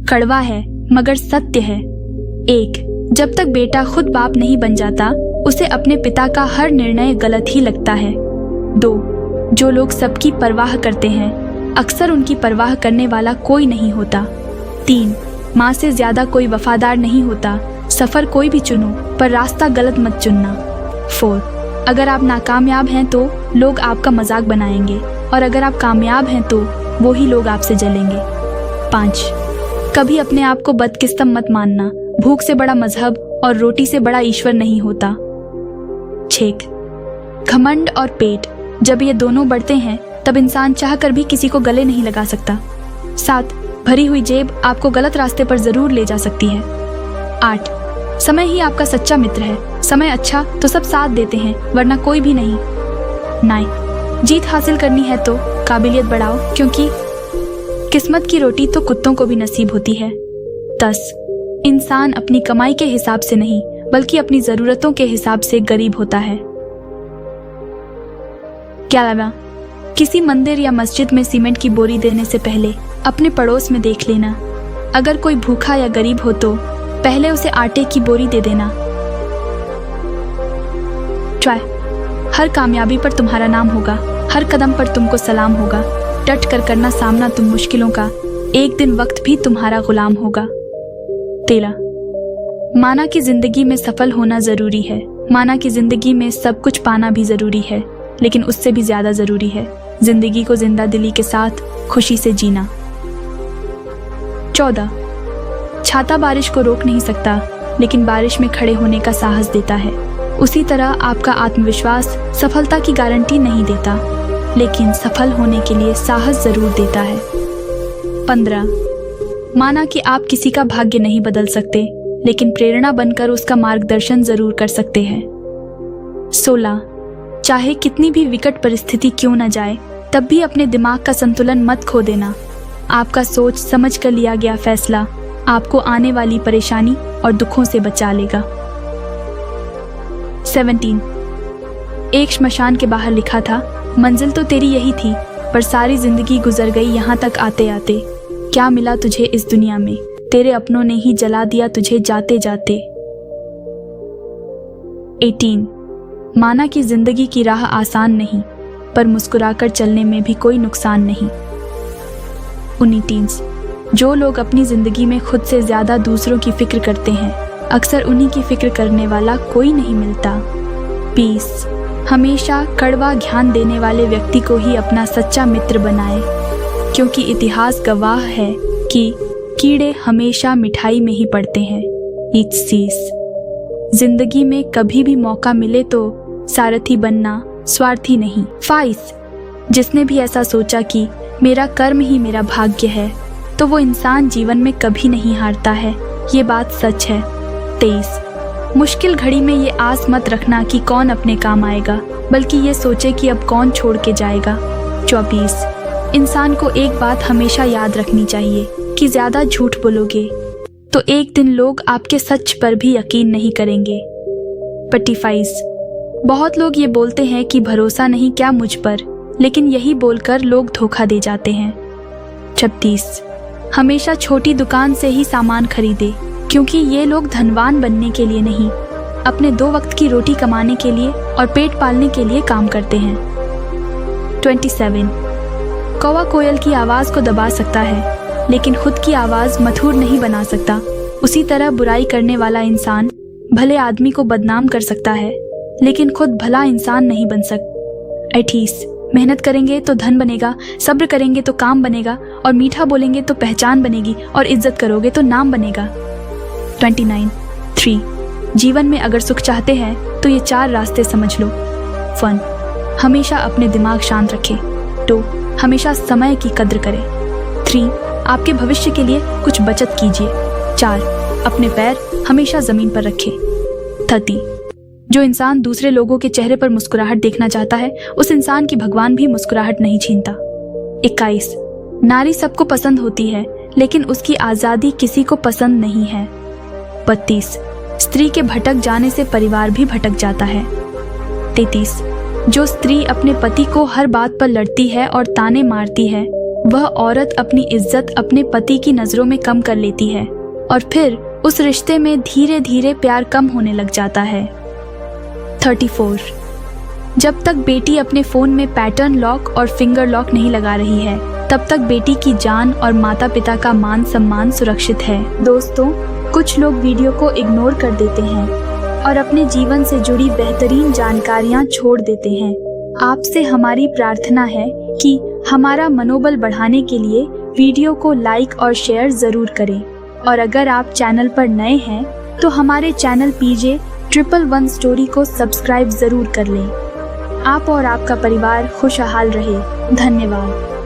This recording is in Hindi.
कड़वा है मगर सत्य है। 1, जब तक बेटा खुद बाप नहीं बन जाता उसे अपने पिता का हर निर्णय गलत ही लगता है। 2, जो लोग सबकी परवाह करते हैं अक्सर उनकी परवाह करने वाला कोई नहीं होता। 3, माँ से ज्यादा कोई वफादार नहीं होता। सफर कोई भी चुनो पर रास्ता गलत मत चुनना। 4, अगर आप नाकामयाब हैं तो लोग आपका मजाक बनाएंगे और अगर आप कामयाब हैं तो वो ही लोग आपसे जलेंगे। 5, कभी अपने आप को बदकिस्मत मत मानना। भूख से बड़ा मजहब और रोटी से बड़ा ईश्वर नहीं होता। 6, घमंड और पेट जब ये दोनों बढ़ते हैं तब इंसान चाहकर भी किसी को गले नहीं लगा सकता। 7, भरी हुई जेब आपको गलत रास्ते पर जरूर ले जा सकती है। 8, समय ही आपका सच्चा मित्र है। समय अच्छा तो सब साथ देते हैं वरना कोई भी नहीं। 9, जीत हासिल करनी है तो काबिलियत बढ़ाओ क्योंकि किस्मत की रोटी तो कुत्तों को भी नसीब होती है। 10, इंसान अपनी कमाई के हिसाब से नहीं बल्कि अपनी जरूरतों के हिसाब से गरीब होता है। 11, किसी मंदिर या मस्जिद में सीमेंट की बोरी देने से पहले अपने पड़ोस में देख लेना। अगर कोई भूखा या गरीब हो तो पहले उसे आटे की बोरी दे देना। ट्राई, हर कामयाबी पर तुम्हारा नाम होगा, हर कदम पर तुमको सलाम होगा। डट कर करना सामना तुम मुश्किलों का, एक दिन वक्त भी तुम्हारा गुलाम होगा। 13, माना कि जिंदगी में सफल होना जरूरी है, माना कि जिंदगी में सब कुछ पाना भी जरूरी है, लेकिन उससे भी ज्यादा जरूरी है जिंदगी को जिंदा दिली के साथ खुशी से जीना। 14, छाता बारिश को रोक नहीं सकता लेकिन बारिश में खड़े होने का साहस देता है। उसी तरह आपका आत्मविश्वास सफलता की गारंटी नहीं देता लेकिन सफल होने के लिए साहस जरूर देता है। 15, माना कि आप किसी का भाग्य नहीं बदल सकते लेकिन प्रेरणा बनकर उसका मार्गदर्शन जरूर कर सकते हैं। 16, चाहे कितनी भी विकट परिस्थिति क्यों न जाए तब भी अपने दिमाग का संतुलन मत खो देना। आपका सोच समझ कर लिया गया फैसला आपको आने वाली परेशानी और दुखों से बचा लेगा। 17, एक श्मशान के बाहर लिखा था, मंजिल तो तेरी यही थी पर सारी जिंदगी गुजर गई यहाँ तक आते आते। क्या मिला तुझे इस दुनिया में, तेरे अपनों ने ही जला दिया तुझे जाते जाते। 18, माना कि जिंदगी की राह आसान नहीं पर मुस्कुराकर चलने में भी कोई नुकसान नहीं। 19, जो लोग अपनी जिंदगी में खुद से ज्यादा दूसरों की फिक्र करते हैं अक्सर उन्हीं की फिक्र करने वाला कोई नहीं मिलता। 20, हमेशा कड़वा ज्ञान देने वाले व्यक्ति को ही अपना सच्चा मित्र बनाए क्योंकि इतिहास गवाह है कि कीड़े हमेशा मिठाई में ही पड़ते हैं। 21, जिंदगी में कभी भी मौका मिले तो सारथी बनना, स्वार्थी नहीं। 22, जिसने भी ऐसा सोचा कि मेरा कर्म ही मेरा भाग्य है तो वो इंसान जीवन में कभी नहीं हारता है, ये बात सच है। 23, मुश्किल घड़ी में ये आस मत रखना कि कौन अपने काम आएगा बल्कि ये सोचे कि अब कौन छोड़ के जाएगा। 24, इंसान को एक बात हमेशा याद रखनी चाहिए कि ज्यादा झूठ बोलोगे तो एक दिन लोग आपके सच पर भी यकीन नहीं करेंगे। 25, बहुत लोग ये बोलते हैं कि भरोसा नहीं क्या मुझ पर, लेकिन यही बोलकर लोग धोखा दे जाते हैं। 36, हमेशा छोटी दुकान से ही सामान खरीदे क्योंकि ये लोग धनवान बनने के लिए नहीं, अपने 2 वक्त की रोटी कमाने के लिए और पेट पालने के लिए काम करते हैं। 27, कौवा कोयल की आवाज़ को दबा सकता है लेकिन खुद की आवाज़ मधुर नहीं बना सकता। उसी तरह बुराई करने वाला इंसान भले आदमी को बदनाम कर सकता है लेकिन खुद भला इंसान नहीं बन सकता। 28, मेहनत करेंगे तो धन बनेगा, सब्र करेंगे तो काम बनेगा और मीठा बोलेंगे तो पहचान बनेगी और इज्जत करोगे तो नाम बनेगा। 3, जीवन में अगर सुख चाहते हैं तो ये 4 रास्ते समझ लो। 1, हमेशा अपने दिमाग शांत रखें। 2, हमेशा समय की कद्र करें। 3, आपके भविष्य के लिए कुछ बचत कीजिए। 4, अपने पैर हमेशा जमीन पर रखें। 30, जो इंसान दूसरे लोगों के चेहरे पर मुस्कुराहट देखना चाहता है उस इंसान की भगवान भी मुस्कुराहट नहीं छीनता। 21, नारी सबको पसंद होती है लेकिन उसकी आज़ादी किसी को पसंद नहीं है। 32, स्त्री के भटक जाने से परिवार भी भटक जाता है। 33, जो स्त्री अपने पति को हर बात पर लड़ती है और ताने मारती है वह औरत अपनी इज्जत अपने पति की नज़रों में कम कर लेती है और फिर उस रिश्ते में धीरे धीरे प्यार कम होने लग जाता है। 34। जब तक बेटी अपने फ़ोन में पैटर्न लॉक और फिंगर लॉक नहीं लगा रही है, तब तक बेटी की जान और माता पिता का मान सम्मान सुरक्षित है। दोस्तों, कुछ लोग वीडियो को इग्नोर कर देते हैं और अपने जीवन से जुड़ी बेहतरीन जानकारियां छोड़ देते हैं। आपसे हमारी प्रार्थना है कि हमारा मनोबल बढ़ाने के लिए वीडियो को लाइक और शेयर ज़रूर करें। और अगर आप चैनल पर नए हैं तो हमारे चैनल PJ111 स्टोरी को सब्सक्राइब ज़रूर कर लें। आप और आपका परिवार खुशहाल रहे। धन्यवाद।